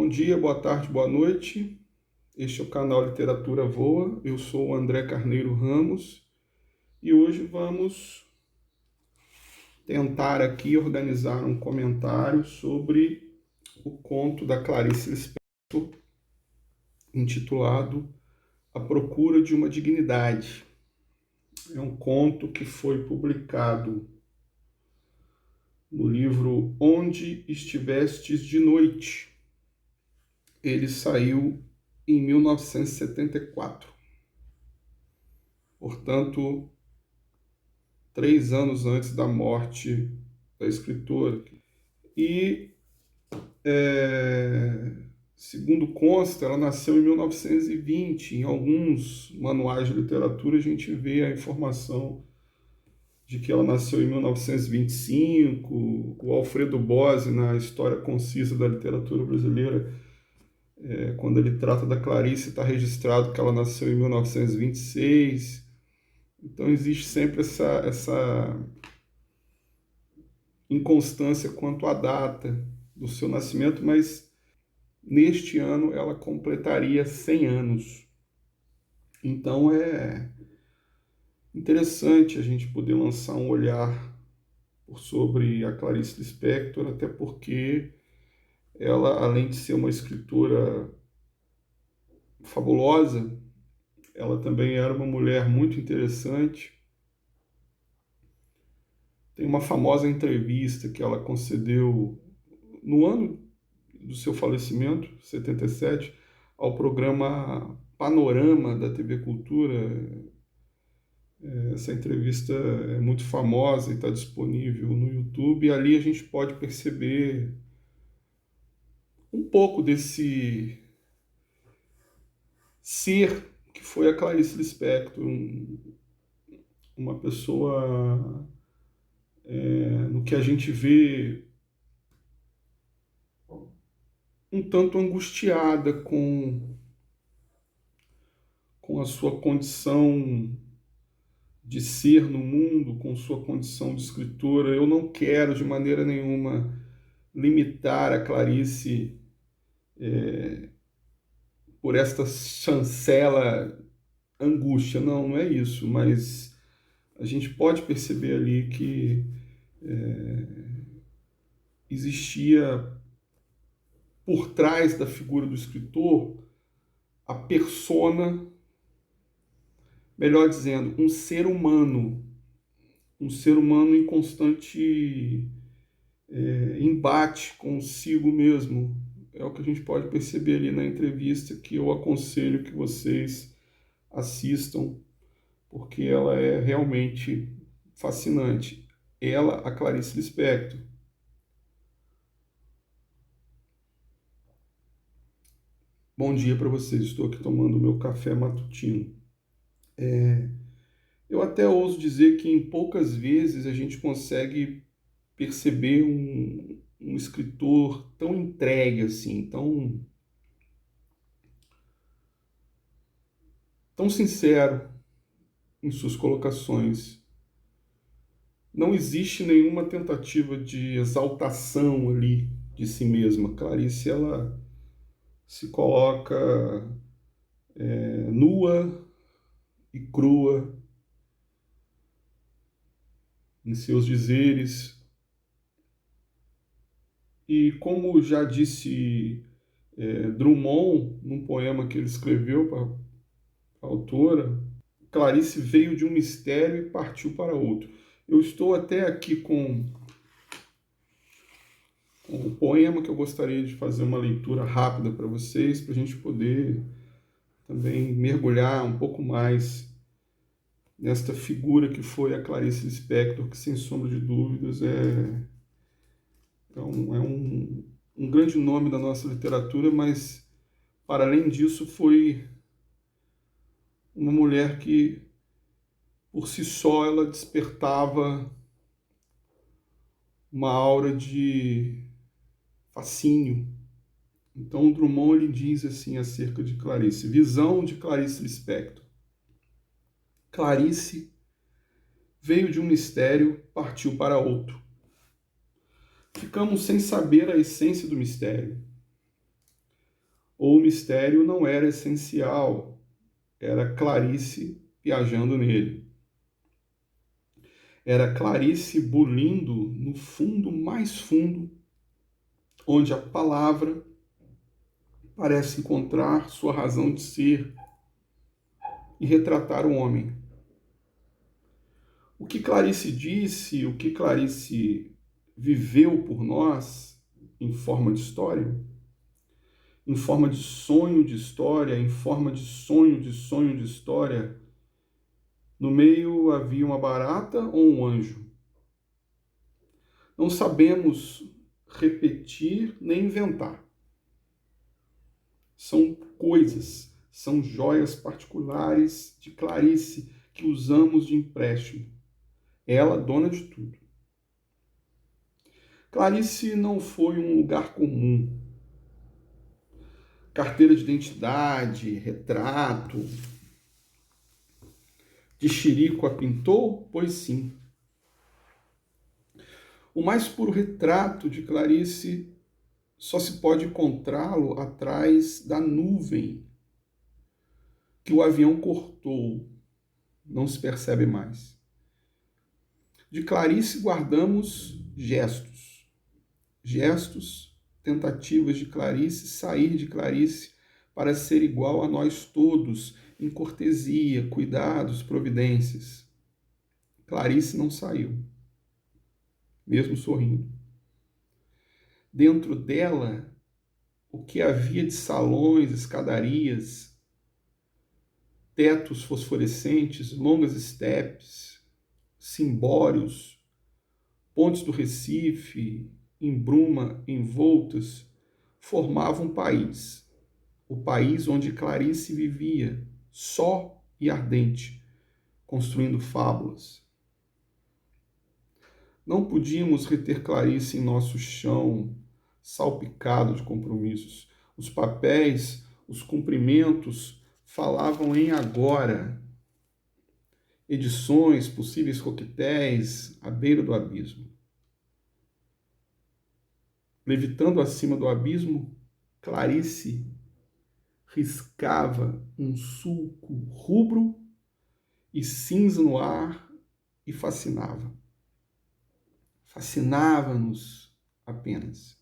Bom dia, boa tarde, boa noite. Este é o canal Literatura Voa. Eu sou o André Carneiro Ramos e hoje vamos tentar aqui organizar um comentário sobre o conto da Clarice Lispector, intitulado A Procura de uma Dignidade. É um conto que foi publicado no livro Onde Estivestes de Noite. Ele saiu em 1974. Portanto, 3 anos antes da morte da escritora. E, segundo consta, ela nasceu em 1920. Em alguns manuais de literatura a gente vê a informação de que ela nasceu em 1925. O Alfredo Bose, na História Concisa da Literatura Brasileira, quando ele trata da Clarice, está registrado que ela nasceu em 1926. Então existe sempre essa inconstância quanto à data do seu nascimento, mas neste ano ela completaria 100 anos. Então é interessante a gente poder lançar um olhar sobre a Clarice Lispector, até porque ela, além de ser uma escritora fabulosa, ela também era uma mulher muito interessante. Tem uma famosa entrevista que ela concedeu no ano do seu falecimento, 77, ao programa Panorama da TV Cultura. Essa entrevista é muito famosa e está disponível no YouTube, e ali a gente pode perceber um pouco desse ser que foi a Clarice Lispector, uma pessoa no que a gente vê um tanto angustiada com a sua condição de ser no mundo, com sua condição de escritora. Eu não quero de maneira nenhuma limitar a Clarice por esta chancela angústia. Não, não é isso, mas a gente pode perceber ali que existia por trás da figura do escritor a persona, melhor dizendo, um ser humano em constante embate consigo mesmo. É o que a gente pode perceber ali na entrevista, que eu aconselho que vocês assistam, porque ela é realmente fascinante. Ela, a Clarice Lispector. Bom dia para vocês, estou aqui tomando o meu café matutino. Eu até ouso dizer que em poucas vezes a gente consegue perceber um escritor tão entregue assim, tão sincero em suas colocações. Não existe nenhuma tentativa de exaltação ali de si mesma. Clarice, ela se coloca nua e crua em seus dizeres. E como já disse Drummond, num poema que ele escreveu para a autora, Clarice veio de um mistério e partiu para outro. Eu estou até aqui com um poema que eu gostaria de fazer uma leitura rápida para vocês, para a gente poder também mergulhar um pouco mais nesta figura que foi a Clarice Lispector, que sem sombra de dúvidas é um grande nome da nossa literatura, mas para além disso foi uma mulher que por si só ela despertava uma aura de fascínio. Então Drummond ele diz assim acerca de Clarice: visão de Clarice Lispector. Clarice veio de um mistério, partiu para outro. Ficamos sem saber a essência do mistério. ou o mistério não era essencial, era Clarice viajando nele. Era Clarice bulindo no fundo mais fundo, onde a palavra parece encontrar sua razão de ser e retratar o homem. O que Clarice disse, o que Clarice viveu por nós em forma de história, em forma de sonho de história, em forma de sonho de sonho de história, no meio havia uma barata ou um anjo? Não sabemos repetir nem inventar. São coisas, são joias particulares de Clarice que usamos de empréstimo. Ela, dona de tudo. Clarice não foi um lugar comum. Carteira de identidade, retrato. De Chirico a pintou? Pois sim. O mais puro retrato de Clarice só se pode encontrá-lo atrás da nuvem que o avião cortou. Não se percebe mais. De Clarice guardamos gestos. Gestos, tentativas de Clarice sair de Clarice para ser igual a nós todos, em cortesia, cuidados, providências. Clarice não saiu, mesmo sorrindo. Dentro dela, o que havia de salões, escadarias, tetos fosforescentes, longas estepes, cimbórios, pontes do Recife, em bruma, envoltas, formavam um país. O país onde Clarice vivia, só e ardente, construindo fábulas. Não podíamos reter Clarice em nosso chão, salpicado de compromissos. Os papéis, os cumprimentos falavam em agora. Edições, possíveis coquetéis, à beira do abismo. Levitando acima do abismo, Clarice riscava um sulco rubro e cinza no ar e fascinava. Fascinava-nos apenas.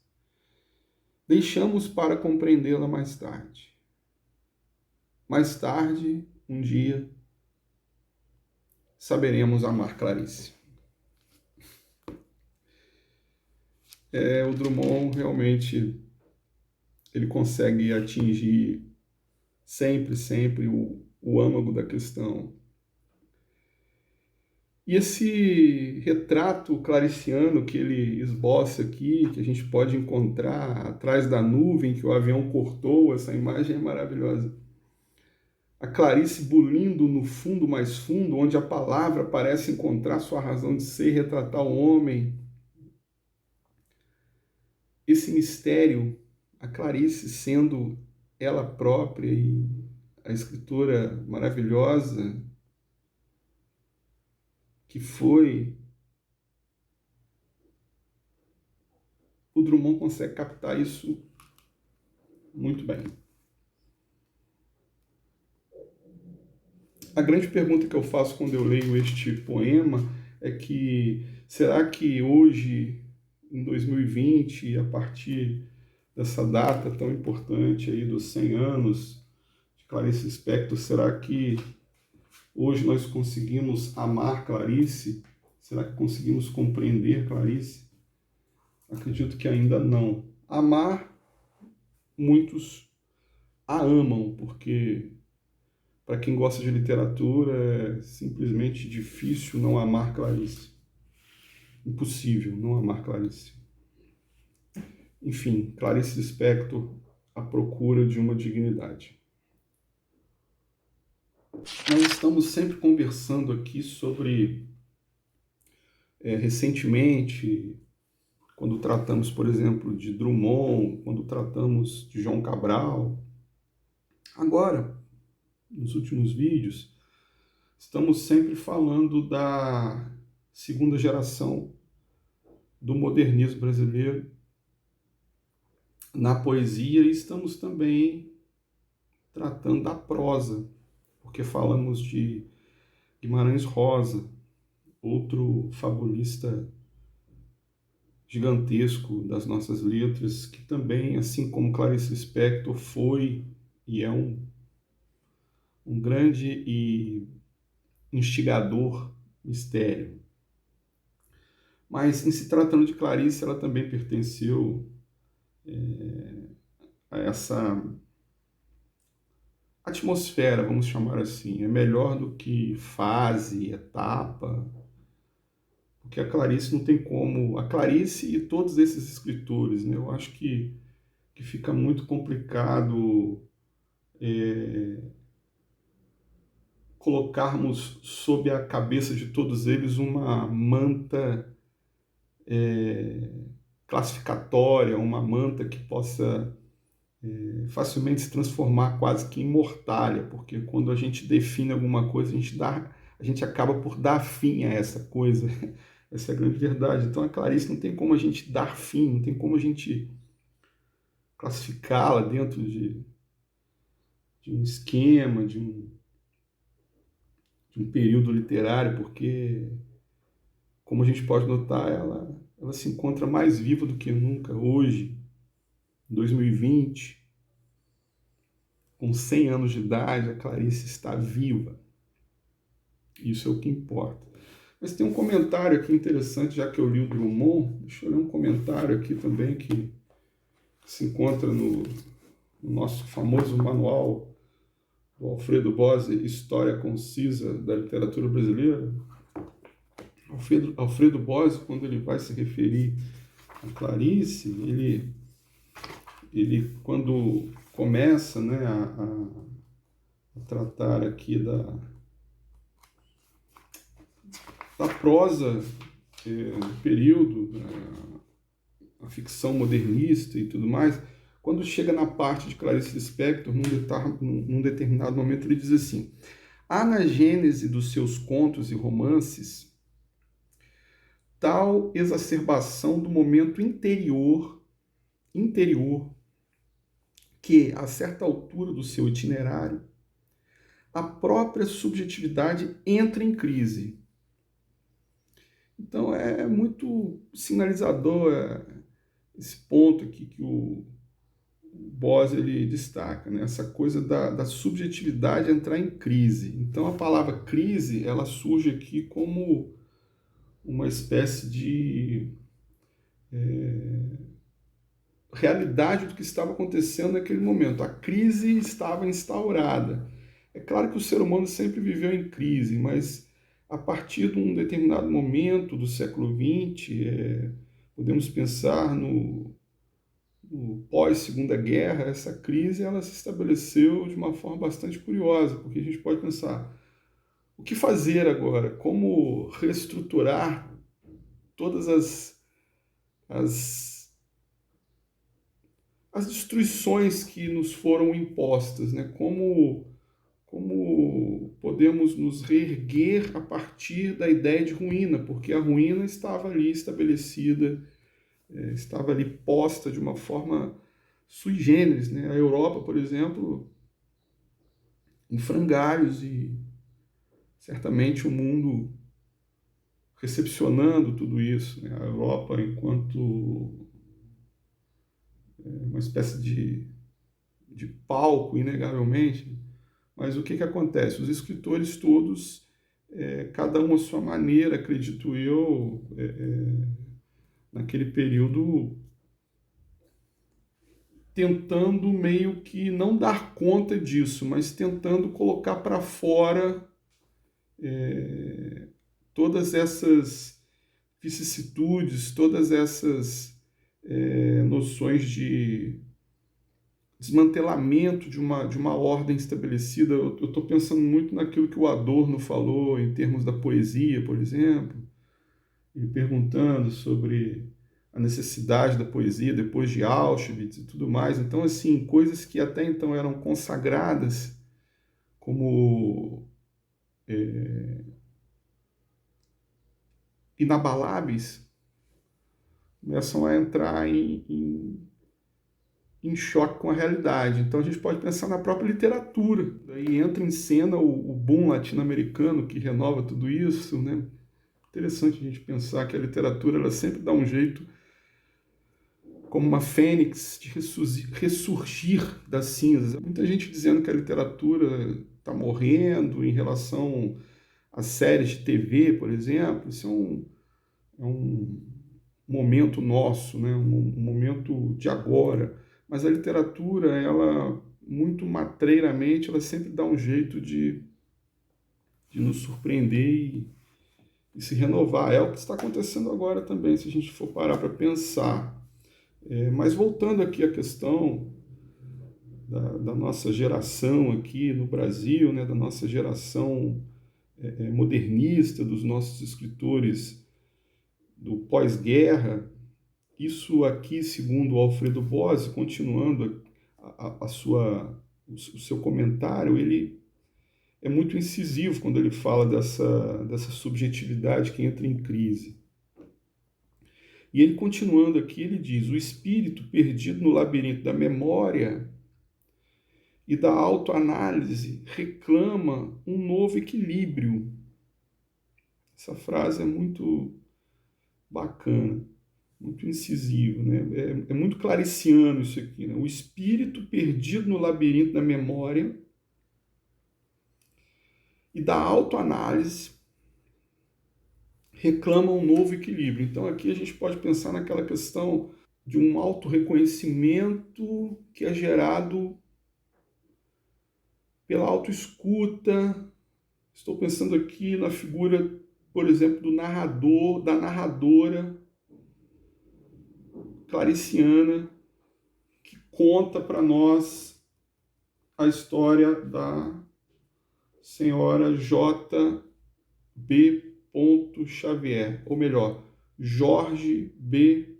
Deixamos para compreendê-la mais tarde. Mais tarde, um dia, saberemos amar Clarice. O Drummond realmente ele consegue atingir sempre o âmago da questão. E esse retrato clariciano que ele esboça aqui, que a gente pode encontrar atrás da nuvem que o avião cortou, essa imagem é maravilhosa. A Clarice bulindo no fundo mais fundo, onde a palavra parece encontrar sua razão de ser, retratar o homem. Esse mistério, a Clarice sendo ela própria e a escritora maravilhosa que foi, o Drummond consegue captar isso muito bem. A grande pergunta que eu faço quando eu leio este poema é que será que hoje, em 2020, a partir dessa data tão importante aí dos 100 anos de Clarice Lispector, será que hoje nós conseguimos amar Clarice? Será que conseguimos compreender Clarice? Acredito que ainda não. Amar, muitos a amam, porque para quem gosta de literatura é simplesmente difícil não amar Clarice. Impossível não amar Clarice. Enfim, Clarice Lispector, à procura de uma dignidade. Nós estamos sempre conversando aqui sobre, recentemente, quando tratamos, por exemplo, de Drummond, quando tratamos de João Cabral. Agora, nos últimos vídeos, estamos sempre falando da segunda geração do modernismo brasileiro na poesia e estamos também tratando da prosa, porque falamos de Guimarães Rosa, outro fabulista gigantesco das nossas letras, que também, assim como Clarice Lispector, foi e é um grande e instigador mistério. Mas, em se tratando de Clarice, ela também pertenceu a essa atmosfera, vamos chamar assim. É melhor do que fase, etapa, porque a Clarice não tem como. A Clarice e todos esses escritores, né? Eu acho que fica muito complicado colocarmos sob a cabeça de todos eles uma manta classificatória, uma manta que possa facilmente se transformar quase que em mortalha, porque quando a gente define alguma coisa, a gente acaba por dar fim a essa coisa. Essa é a grande verdade. Então a Clarice não tem como a gente dar fim, não tem como a gente classificá-la dentro de um esquema, de um período literário, porque, como a gente pode notar, ela se encontra mais viva do que nunca hoje, em 2020, com 100 anos de idade, a Clarice está viva. Isso é o que importa. Mas tem um comentário aqui interessante, já que eu li o Drummond. Deixa eu ler um comentário aqui também que se encontra no nosso famoso manual do Alfredo Bose, História Concisa da Literatura Brasileira. Alfredo Bose, quando ele vai se referir a Clarice, ele quando começa, né, a tratar aqui da prosa do período, a ficção modernista e tudo mais, quando chega na parte de Clarice Lispector, num determinado momento, ele diz assim: há na gênese dos seus contos e romances tal exacerbação do momento interior, que, a certa altura do seu itinerário, a própria subjetividade entra em crise. Então é muito sinalizador esse ponto aqui que o Bose ele destaca, né? Essa coisa da subjetividade entrar em crise. Então a palavra crise ela surge aqui como uma espécie de realidade do que estava acontecendo naquele momento. A crise estava instaurada. É claro que o ser humano sempre viveu em crise, mas a partir de um determinado momento do século XX, podemos pensar no pós-Segunda Guerra, essa crise ela se estabeleceu de uma forma bastante curiosa, porque a gente pode pensar o que fazer agora, como reestruturar todas as, as destruições que nos foram impostas, né? Como podemos nos reerguer a partir da ideia de ruína, porque a ruína estava ali estabelecida, estava ali posta de uma forma sui generis, né? A Europa, por exemplo, em frangalhos e certamente o mundo recepcionando tudo isso, né? A Europa enquanto uma espécie de palco, inegavelmente. Mas o que acontece? Os escritores todos, cada um à sua maneira, acredito eu, naquele período, tentando meio que não dar conta disso, mas tentando colocar para fora todas essas vicissitudes, todas essas noções de desmantelamento de uma ordem estabelecida. Eu estou pensando muito naquilo que o Adorno falou em termos da poesia, por exemplo, e perguntando sobre a necessidade da poesia depois de Auschwitz e tudo mais. Então, assim, coisas que até então eram consagradas como inabaláveis, começam a entrar em em choque com a realidade. Então a gente pode pensar na própria literatura. Daí entra em cena o boom latino-americano que renova tudo isso, né? Interessante a gente pensar que a literatura ela sempre dá um jeito, como uma fênix, de ressurgir das cinzas. Muita gente dizendo que a literatura está morrendo em relação às séries de TV, por exemplo. Isso é um momento nosso, né? Um momento de agora. Mas a literatura, ela, muito matreiramente, ela sempre dá um jeito de nos surpreender e se renovar. É o que está acontecendo agora também, se a gente for parar para pensar. Mas voltando aqui à questão da nossa geração aqui no Brasil, né, da nossa geração modernista, dos nossos escritores do pós-guerra, isso aqui, segundo Alfredo Bozzi, continuando o seu comentário, ele é muito incisivo quando ele fala dessa subjetividade que entra em crise. E ele, continuando aqui, ele diz: o espírito perdido no labirinto da memória e da autoanálise reclama um novo equilíbrio. Essa frase é muito bacana, muito incisivo, né? É muito clariciano isso aqui, né? O espírito perdido no labirinto da memória e da autoanálise reclama um novo equilíbrio. Então aqui a gente pode pensar naquela questão de um autorreconhecimento que é gerado pela autoescuta. Estou pensando aqui na figura, por exemplo, do narrador, da narradora clariciana, que conta para nós a história da senhora J. B. Xavier, ou melhor, Jorge B.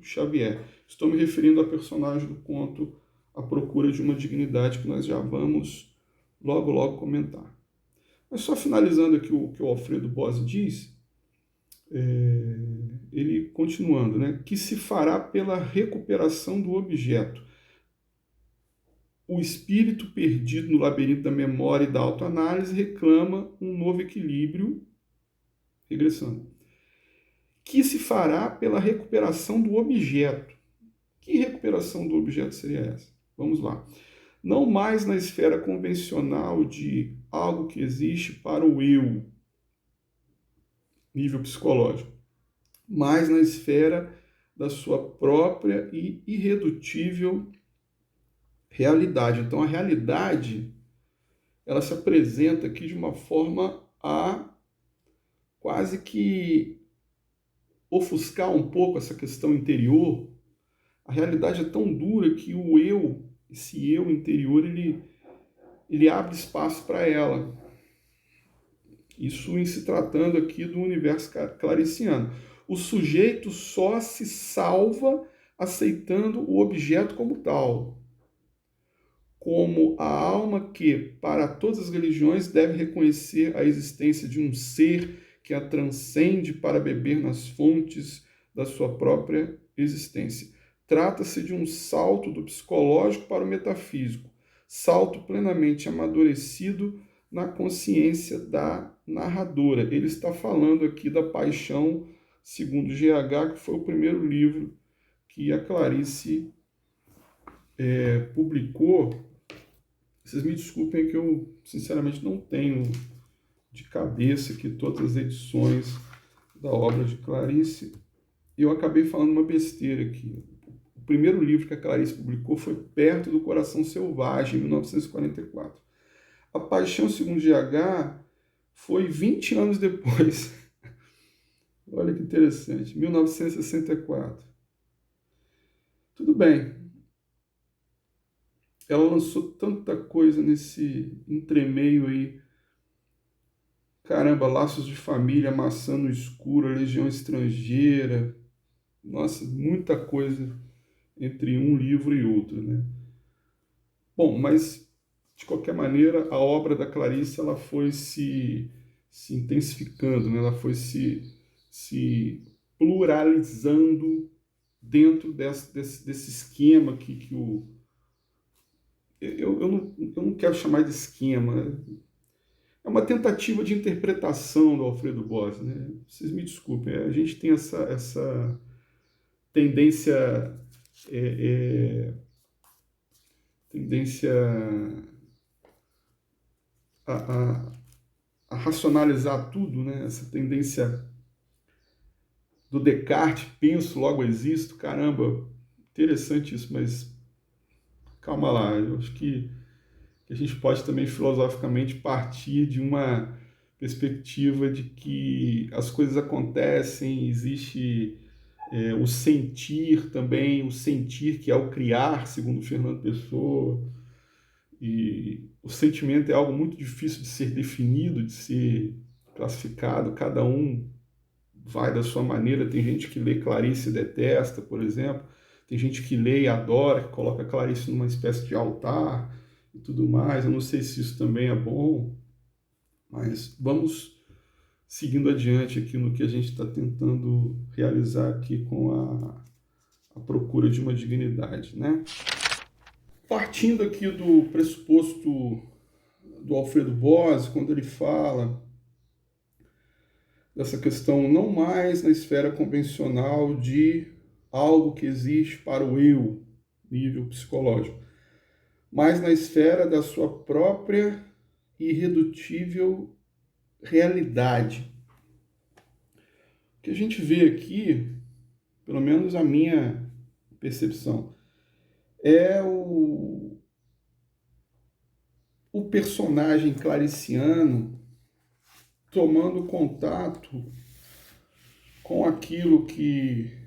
Xavier. Estou me referindo à personagem do conto A Procura de uma Dignidade, que nós já vamos logo comentar. Mas só finalizando aqui o que o Alfredo Bozzi diz, ele continuando, né, que se fará pela recuperação do objeto. O espírito perdido no labirinto da memória e da autoanálise reclama um novo equilíbrio, regressando, que se fará pela recuperação do objeto. Que recuperação do objeto seria essa? Vamos lá. Não mais na esfera convencional de algo que existe para o eu, nível psicológico, mas na esfera da sua própria e irredutível realidade. Então, a realidade, ela se apresenta aqui de uma forma a quase que ofuscar um pouco essa questão interior. A realidade é tão dura que o eu, esse eu interior, ele abre espaço para ela. Isso em se tratando aqui do universo clariciano. O sujeito só se salva aceitando o objeto como tal, como a alma que, para todas as religiões, deve reconhecer a existência de um ser que a transcende para beber nas fontes da sua própria existência. Trata-se de um salto do psicológico para o metafísico, salto plenamente amadurecido na consciência da narradora. Ele está falando aqui da Paixão segundo GH, que foi o primeiro livro que a Clarice publicou. Vocês me desculpem que eu, sinceramente, não tenho de cabeça aqui todas as edições da obra de Clarice. E eu acabei falando uma besteira aqui. O primeiro livro que a Clarice publicou foi Perto do Coração Selvagem, em 1944. A Paixão segundo GH foi 20 anos depois. Olha que interessante, 1964. Tudo bem. Ela lançou tanta coisa nesse entremeio aí. Caramba, Laços de Família, Maçã no Escuro, A Legião Estrangeira. Nossa, muita coisa entre um livro e outro, né? Bom, mas de qualquer maneira, a obra da Clarice ela foi se intensificando, né? Ela foi se pluralizando dentro desse esquema que o... Eu não quero chamar de esquema, é uma tentativa de interpretação do Alfredo Bós, né? Vocês me desculpem, a gente tem essa tendência, é, é, tendência a, a, a racionalizar tudo, né? Essa tendência do Descartes, penso, logo existo, caramba, interessante isso, mas calma lá, eu acho que a gente pode também filosoficamente partir de uma perspectiva de que as coisas acontecem, existe o sentir também, o sentir que é o criar, segundo Fernando Pessoa, e o sentimento é algo muito difícil de ser definido, de ser classificado, cada um vai da sua maneira. Tem gente que lê Clarice e detesta, por exemplo. Tem gente que lê e adora, que coloca Clarice numa espécie de altar e tudo mais. Eu não sei se isso também é bom, mas vamos seguindo adiante aqui no que a gente está tentando realizar aqui com a procura de uma dignidade, né? Partindo aqui do pressuposto do Alfredo Bós, quando ele fala dessa questão não mais na esfera convencional de algo que existe para o eu, nível psicológico, mas na esfera da sua própria irredutível realidade. O que a gente vê aqui, pelo menos a minha percepção, é o personagem clariciano tomando contato com aquilo que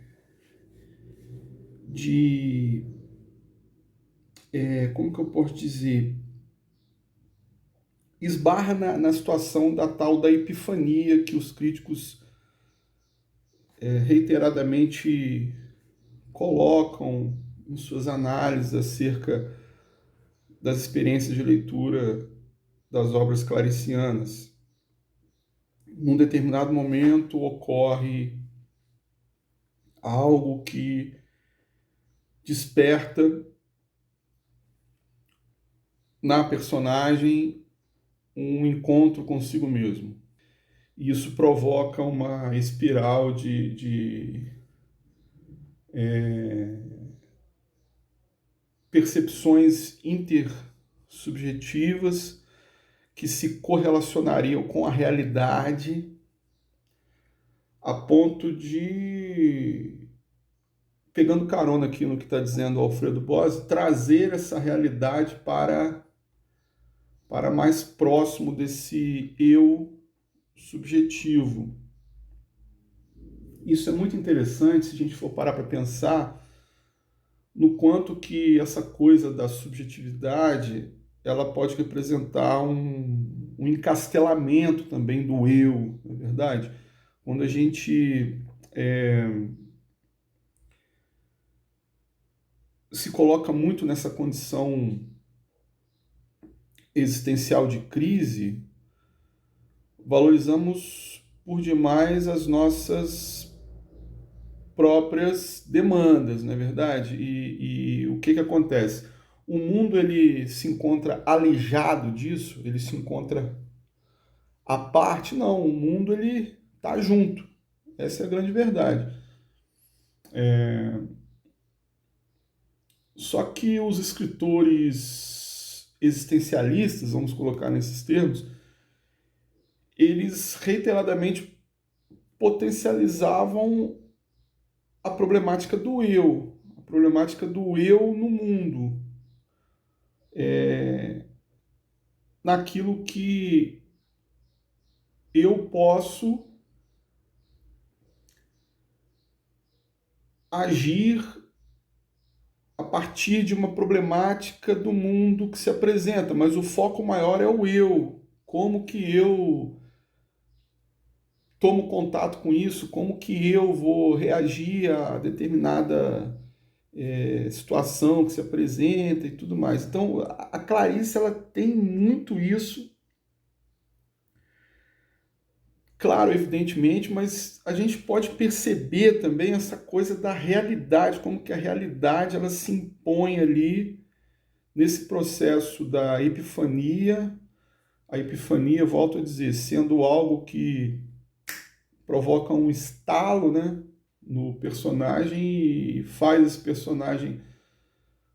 como que eu posso dizer, esbarra na situação da tal da epifania que os críticos reiteradamente colocam em suas análises acerca das experiências de leitura das obras claricianas. Num determinado momento ocorre algo que desperta na personagem um encontro consigo mesmo. E isso provoca uma espiral de percepções intersubjetivas que se correlacionariam com a realidade a ponto de, pegando carona aqui no que está dizendo o Alfredo Bós, trazer essa realidade para mais próximo desse eu subjetivo. Isso é muito interessante se a gente for parar para pensar no quanto que essa coisa da subjetividade ela pode representar um encastelamento também do eu, não é verdade? Quando a gente se coloca muito nessa condição existencial de crise, valorizamos por demais as nossas próprias demandas, não é verdade? E o que acontece? O mundo ele se encontra alijado disso, ele se encontra à parte? Não, o mundo ele está junto. Essa é a grande verdade. Só que os escritores existencialistas, vamos colocar nesses termos, eles reiteradamente potencializavam a problemática do eu, a problemática do eu no mundo, naquilo que eu posso agir a partir de uma problemática do mundo que se apresenta, mas o foco maior é o eu. Como que eu tomo contato com isso? Como que eu vou reagir a determinada situação que se apresenta e tudo mais. Então, a Clarice ela tem muito isso claro, evidentemente, mas a gente pode perceber também essa coisa da realidade, como que a realidade ela se impõe ali nesse processo da epifania. A epifania, volto a dizer, sendo algo que provoca um estalo, né, no personagem e faz esse personagem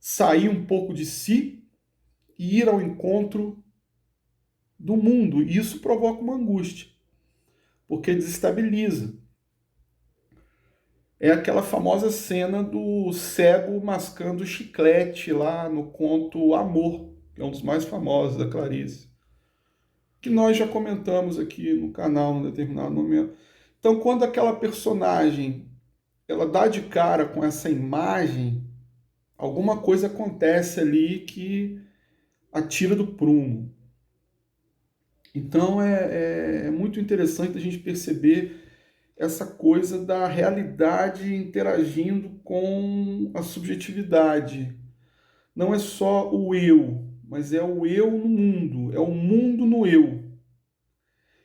sair um pouco de si e ir ao encontro do mundo. E isso provoca uma angústia, porque desestabiliza. É aquela famosa cena do cego mascando chiclete lá no conto Amor, que é um dos mais famosos da Clarice, que nós já comentamos aqui no canal num determinado momento. Então, quando aquela personagem ela dá de cara com essa imagem, alguma coisa acontece ali que a tira do prumo. Então é muito interessante a gente perceber essa coisa da realidade interagindo com a subjetividade. Não é só o eu, mas é o eu no mundo, é o mundo no eu.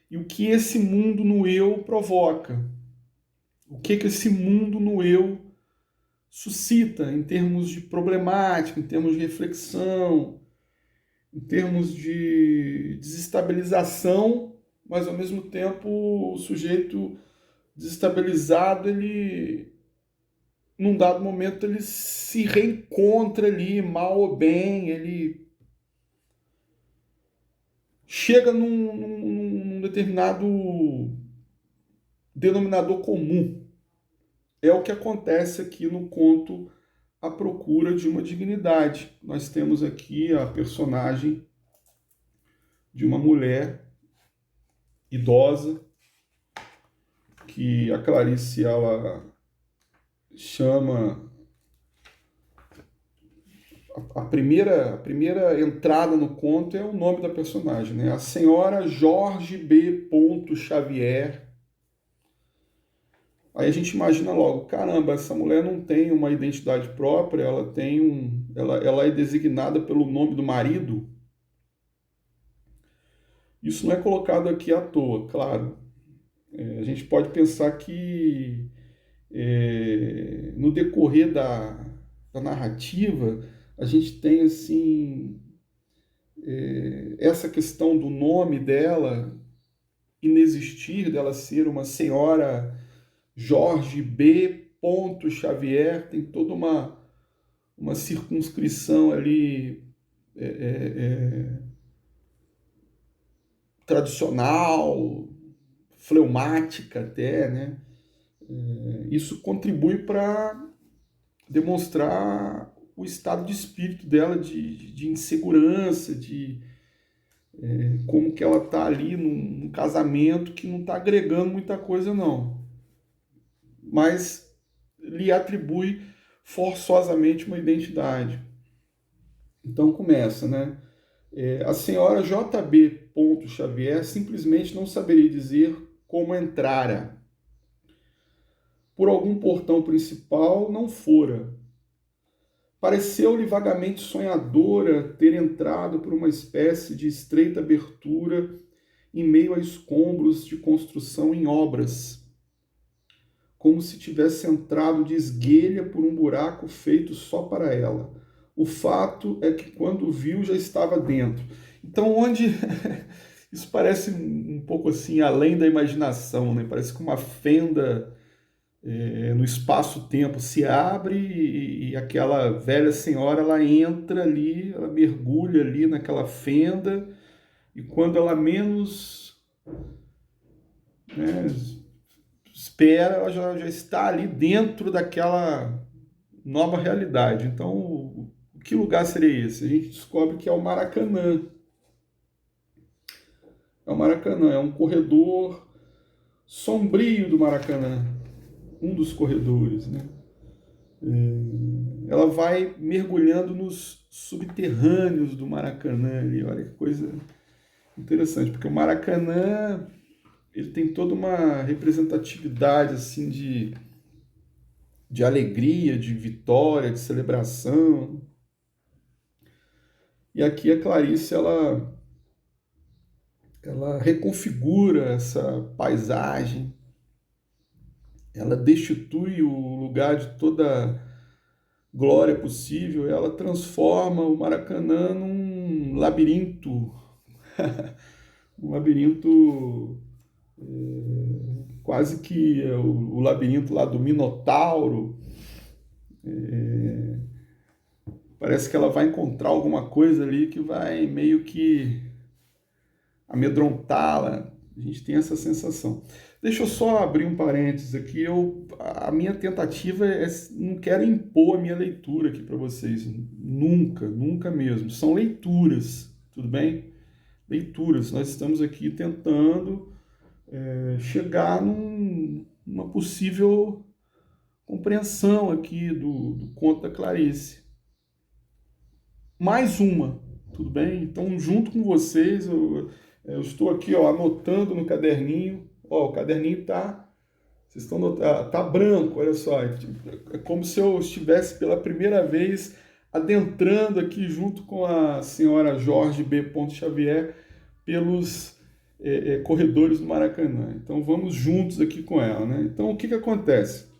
E o que esse mundo no eu provoca? O que esse mundo no eu suscita em termos de problemática, em termos de reflexão, em termos de desestabilização, mas ao mesmo tempo o sujeito desestabilizado, ele num dado momento ele se reencontra ali, mal ou bem, ele chega num determinado denominador comum. É o que acontece aqui no conto A Procura de uma Dignidade. Nós temos aqui a personagem de uma mulher idosa, que a Clarice ela chama a primeira entrada no conto é o nome da personagem, né? A senhora Jorge B. Xavier. Aí a gente imagina logo, caramba, essa mulher não tem uma identidade própria, ela é designada pelo nome do marido. Isso não é colocado aqui à toa, claro. A gente pode pensar que no decorrer da narrativa a gente tem assim essa questão do nome dela inexistir, dela ser uma senhora Jorge B. Xavier, tem toda uma circunscrição ali tradicional, fleumática até, né? Isso contribui para demonstrar o estado de espírito dela de insegurança, de como que ela está ali num casamento que não está agregando muita coisa não, mas lhe atribui forçosamente uma identidade. Então começa, né? A senhora J.B. Xavier simplesmente não saberia dizer como entrara. Por algum portão principal não fora. Pareceu-lhe vagamente sonhadora ter entrado por uma espécie de estreita abertura em meio a escombros de construção em obras, como se tivesse entrado de esguelha por um buraco feito só para ela. O fato é que quando viu já estava dentro. Então, onde isso parece um pouco assim além da imaginação, né? Parece que uma fenda no espaço-tempo se abre e aquela velha senhora ela entra ali, ela mergulha ali naquela fenda e quando ela menos, né, espera, ela já está ali dentro daquela nova realidade. Então, que lugar seria esse? A gente descobre que é o Maracanã. É o Maracanã, é um corredor sombrio do Maracanã, um dos corredores, né? Ela vai mergulhando nos subterrâneos do Maracanã ali. Olha que coisa interessante, porque o Maracanã ele tem toda uma representatividade assim de alegria, de vitória, de celebração. E aqui a Clarice ela ela reconfigura essa paisagem, ela destitui o lugar de toda glória possível, ela transforma o Maracanã num labirinto, um labirinto quase que o labirinto lá do Minotauro. Parece que ela vai encontrar alguma coisa ali que vai meio que amedrontá-la. A gente tem essa sensação. Deixa eu só abrir um parênteses aqui. A minha tentativa é, não quero impor a minha leitura aqui para vocês. Nunca, nunca mesmo. São leituras, tudo bem? Leituras. Nós estamos aqui tentando chegar numa possível compreensão aqui do conto da Clarice. Mais uma, tudo bem? Então, junto com vocês, eu estou aqui ó, anotando no caderninho. Ó, o caderninho vocês estão notando, tá branco, olha só. É como se eu estivesse pela primeira vez adentrando aqui junto com a senhora Jorge B. Xavier pelos corredores do Maracanã. Então vamos juntos aqui com ela, né? Então o que acontece?